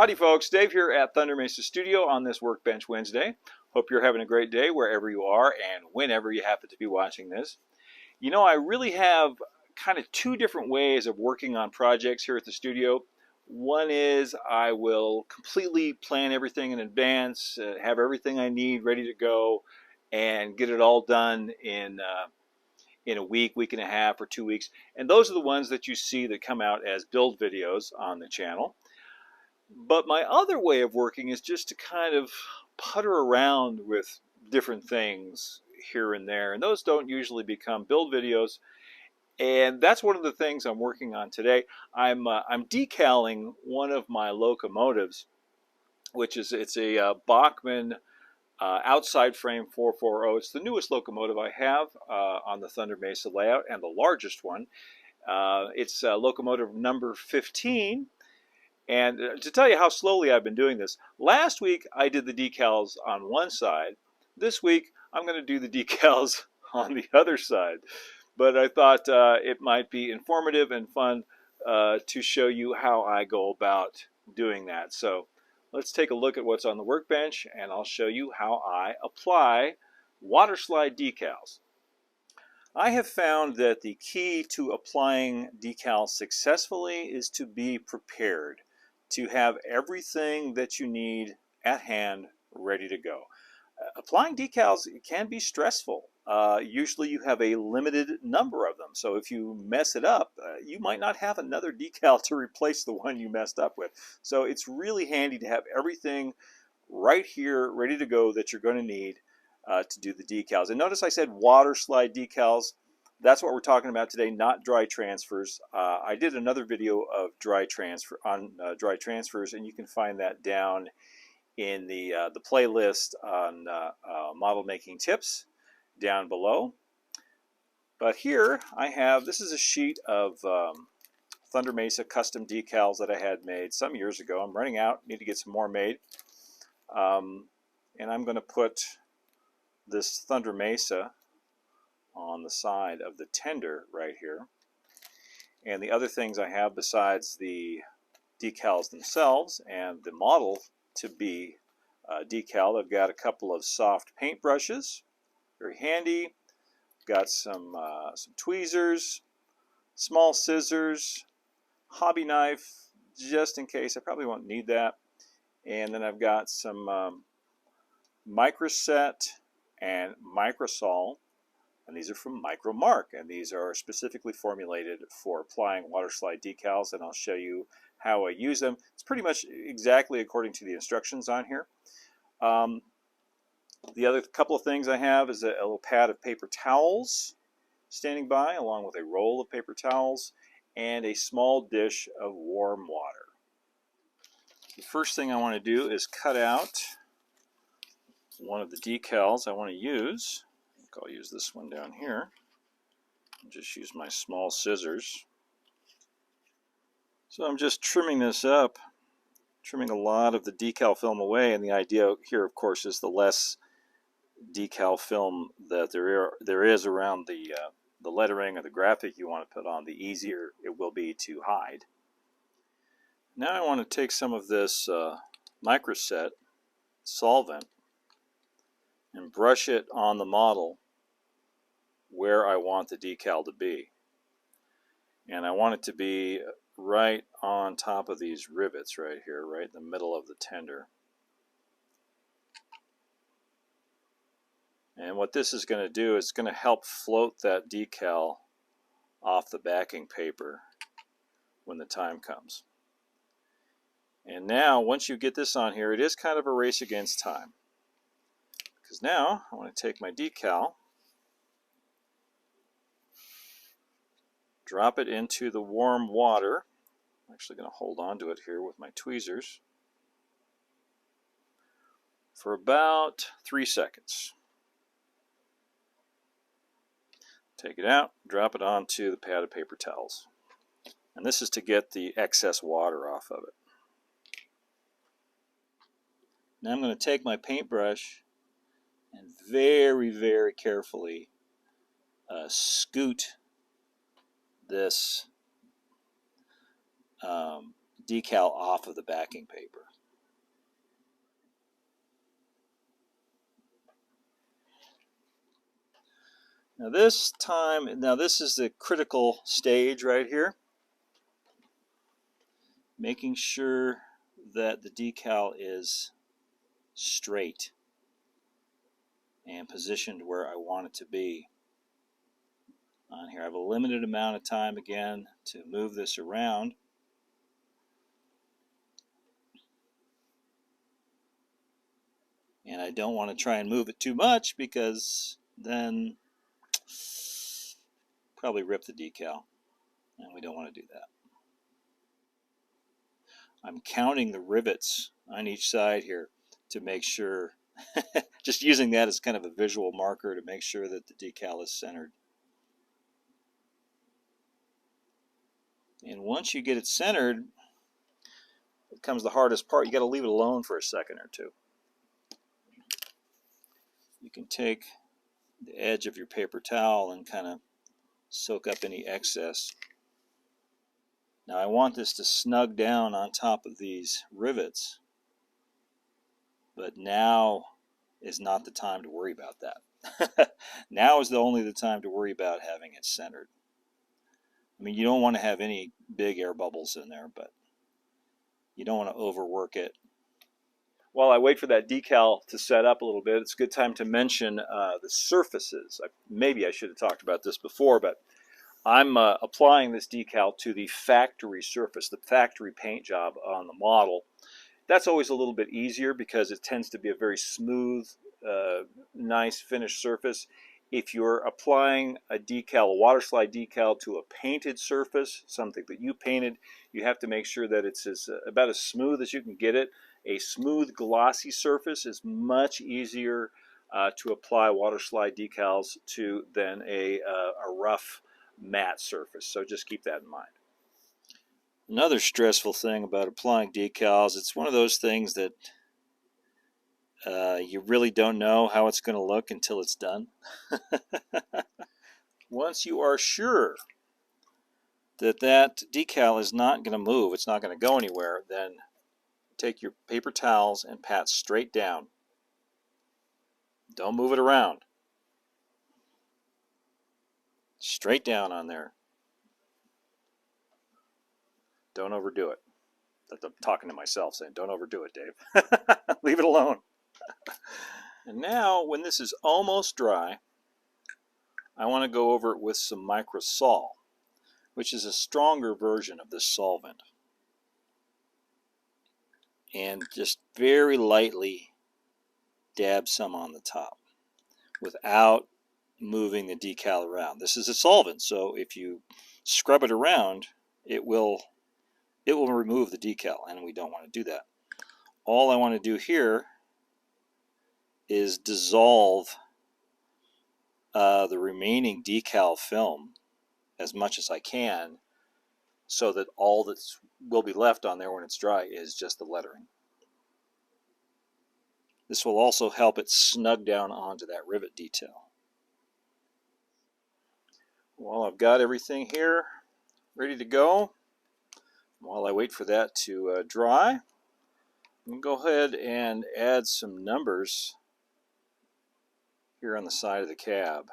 Howdy folks, Dave here at Thunder Mesa Studio on this Workbench Wednesday. Hope you're having a great day wherever you are and whenever you happen to be watching this. You know, I really have kind of two different ways of working on projects here at the studio. One is I will completely plan everything in advance, have everything I need ready to go, and get it all done in a week, week and a half, or 2 weeks. And those are the ones that you see that come out as build videos on the channel. But my other way of working is just to kind of putter around with different things here and there. And those don't usually become build videos. And that's one of the things I'm working on today. I'm decaling one of my locomotives, which is it's a Bachmann outside frame 440. It's the newest locomotive I have on the Thunder Mesa layout and the largest one. It's locomotive number 15. And to tell you how slowly I've been doing this, last week I did the decals on one side. This week I'm going to do the decals on the other side. But I thought it might be informative and fun to show you how I go about doing that. So let's take a look at what's on the workbench, and I'll show you how I apply water slide decals. I have found that the key to applying decals successfully is to be prepared, to have everything that you need at hand ready to go. Applying decals can be stressful. Usually you have a limited number of them, so if you mess it up, you might not have another decal to replace the one you messed up with. So it's really handy to have everything right here ready to go that you're going to need to do the decals. And notice I said water slide decals. That's what we're talking about today, not dry transfers. I did another video of dry transfers, and you can find that down in the playlist on model making tips down below. But here I have, this is a sheet of Thunder Mesa custom decals that I had made some years ago. I'm running out, need to get some more made. And I'm going to put this Thunder Mesa on the side of the tender right here. And the other things I have besides the decals themselves and the model to be decaled, I've got a couple of soft paint brushes, very handy. Got some tweezers, small scissors, hobby knife, just in case. I probably won't need that. And then I've got some microset and microsol. And these are from Micro Mark, and these are specifically formulated for applying water slide decals, and I'll show you how I use them. It's pretty much exactly according to the instructions on here. The other couple of things I have is a little pad of paper towels standing by, along with a roll of paper towels and a small dish of warm water. The first thing I want to do is cut out one of the decals I want to use. I'll use this one down here. I'll just use my small scissors. So I'm just trimming this up, trimming a lot of the decal film away, and the idea here, of course, is the less decal film that there is around the lettering or the graphic you want to put on, the easier it will be to hide. Now I want to take some of this microset solvent and brush it on the model where I want the decal to be. And I want it to be right on top of these rivets right here, right in the middle of the tender. And what this is going to do is it's going to help float that decal off the backing paper when the time comes. And now, once you get this on here, it is kind of a race against time. Because now I want to take my decal, drop it into the warm water. I'm actually going to hold on to it here with my tweezers for about 3 seconds. Take it out, drop it onto the pad of paper towels. And this is to get the excess water off of it. Now I'm going to take my paintbrush and very, very carefully scoot this decal off of the backing paper. Now this is the critical stage right here. Making sure that the decal is straight and positioned where I want it to be. On here, I have a limited amount of time again to move this around. And I don't want to try and move it too much because then probably rip the decal, and we don't want to do that. I'm counting the rivets on each side here to make sure, just using that as kind of a visual marker to make sure that the decal is centered. And once you get it centered, it comes the hardest part. You got to leave it alone for a second or two. You can take the edge of your paper towel and kind of soak up any excess. Now I want this to snug down on top of these rivets, but now is not the time to worry about that. Now is only the time to worry about having it centered. I mean, you don't want to have any big air bubbles in there, but you don't want to overwork it. While I wait for that decal to set up a little bit, it's a good time to mention the surfaces. Maybe I should have talked about this before, but I'm applying this decal to the factory surface, the factory paint job on the model. That's always a little bit easier because it tends to be a very smooth, nice finished surface. If you're applying a decal, a water slide decal to a painted surface, something that you painted, you have to make sure that it's about as smooth as you can get it. A smooth, glossy surface is much easier to apply water slide decals to than a rough, matte surface. So just keep that in mind. Another stressful thing about applying decals, it's one of those things that you really don't know how it's going to look until it's done. Once you are sure that that decal is not going to move, it's not going to go anywhere, then take your paper towels and pat straight down. Don't move it around. Straight down on there. Don't overdo it. I'm talking to myself saying, don't overdo it, Dave. Leave it alone. And now, when this is almost dry, I want to go over it with some microsol, which is a stronger version of this solvent. And just very lightly dab some on the top without moving the decal around. This is a solvent, so if you scrub it around, it will remove the decal, and we don't want to do that. All I want to do here is dissolve the remaining decal film as much as I can so that all that will be left on there when it's dry is just the lettering. This will also help it snug down onto that rivet detail. Well, I've got everything here ready to go. While I wait for that to dry, I'm going to go ahead and add some numbers here on the side of the cab.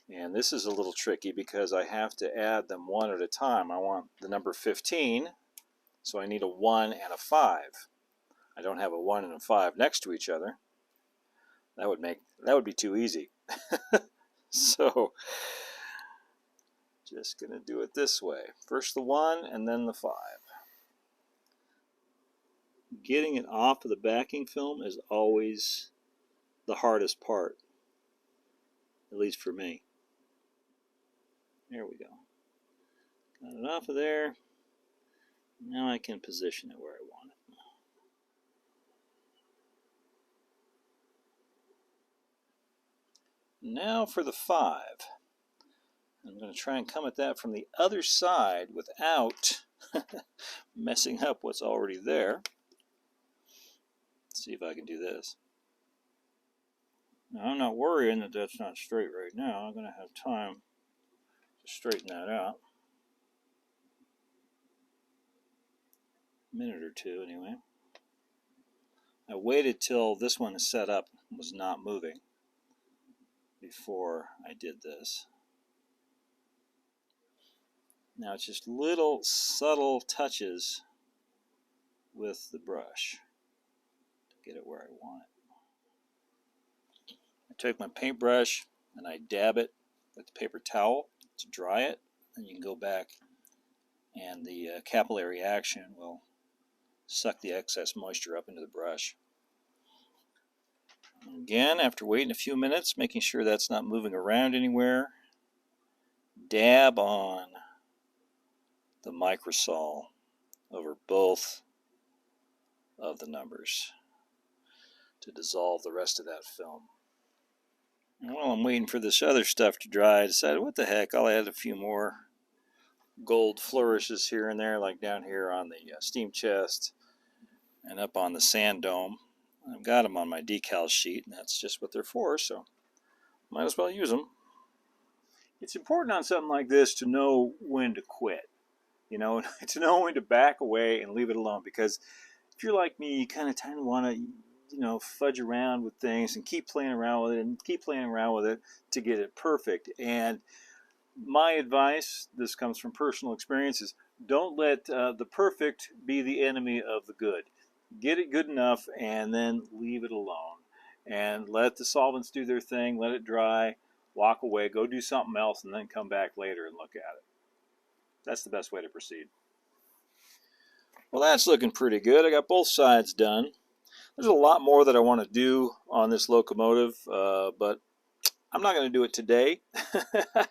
And this is a little tricky because I have to add them one at a time. I want the number 15, so I need a 1 and a 5. I don't have a 1 and a 5 next to each other. That would be too easy. So just going to do it this way. First the 1 and then the 5. Getting it off of the backing film is always the hardest part, at least for me. There we go. Got it off of there. Now I can position it where I want it. Now for the 5. I'm going to try and come at that from the other side without messing up what's already there. Let's see if I can do this. Now, I'm not worrying that that's not straight right now. I'm going to have time to straighten that out. A minute or two anyway. I waited till this one is set up was not moving before I did this. Now it's just little subtle touches with the brush to get it where I want it. I take my paintbrush and I dab it with the paper towel to dry it, and you can go back and the capillary action will suck the excess moisture up into the brush. Again, after waiting a few minutes, making sure that's not moving around anywhere, dab on the microsol over both of the numbers to dissolve the rest of that film. And while I'm waiting for this other stuff to dry, I decided, what the heck, I'll add a few more gold flourishes here and there, like down here on the steam chest and up on the sand dome. I've got them on my decal sheet, and that's just what they're for, so might as well use them. It's important on something like this to know when to quit, you know, to know when to back away and leave it alone, because if you're like me, you kind of want to, you know, fudge around with things and keep playing around with it and keep playing around with it to get it perfect. And my advice, this comes from personal experiences, don't let the perfect be the enemy of the good. Get it good enough and then leave it alone. And let the solvents do their thing, let it dry, walk away, go do something else, and then come back later and look at it. That's the best way to proceed. Well, that's looking pretty good. I got both sides done. There's a lot more that I want to do on this locomotive, but I'm not going to do it today.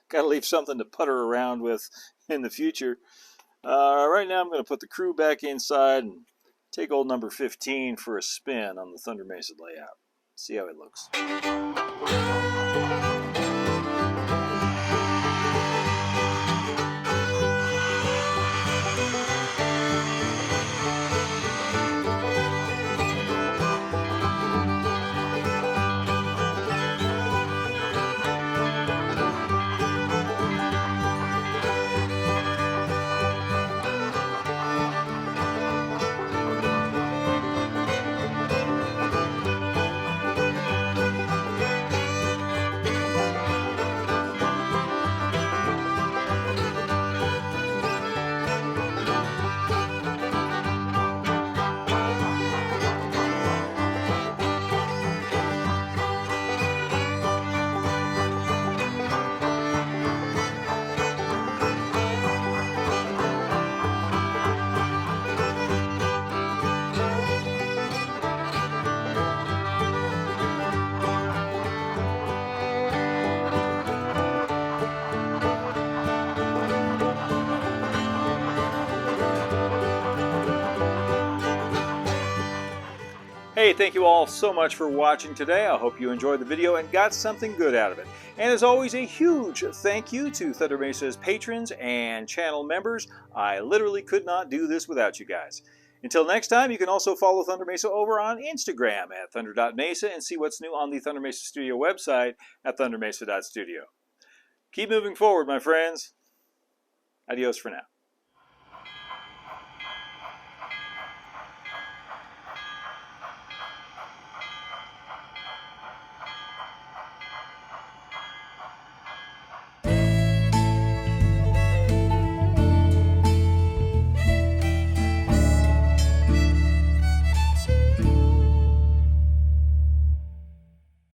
Got to leave something to putter around with in the future. Right now I'm going to put the crew back inside and take old number 15 for a spin on the Thunder Mesa layout. See how it looks. Hey, thank you all so much for watching today. I hope you enjoyed the video and got something good out of it. And as always, a huge thank you to Thunder Mesa's patrons and channel members. I literally could not do this without you guys. Until next time, you can also follow Thunder Mesa over on Instagram at thunder.mesa and see what's new on the Thunder Mesa Studio website at thundermesa.studio. Keep moving forward, my friends. Adios for now.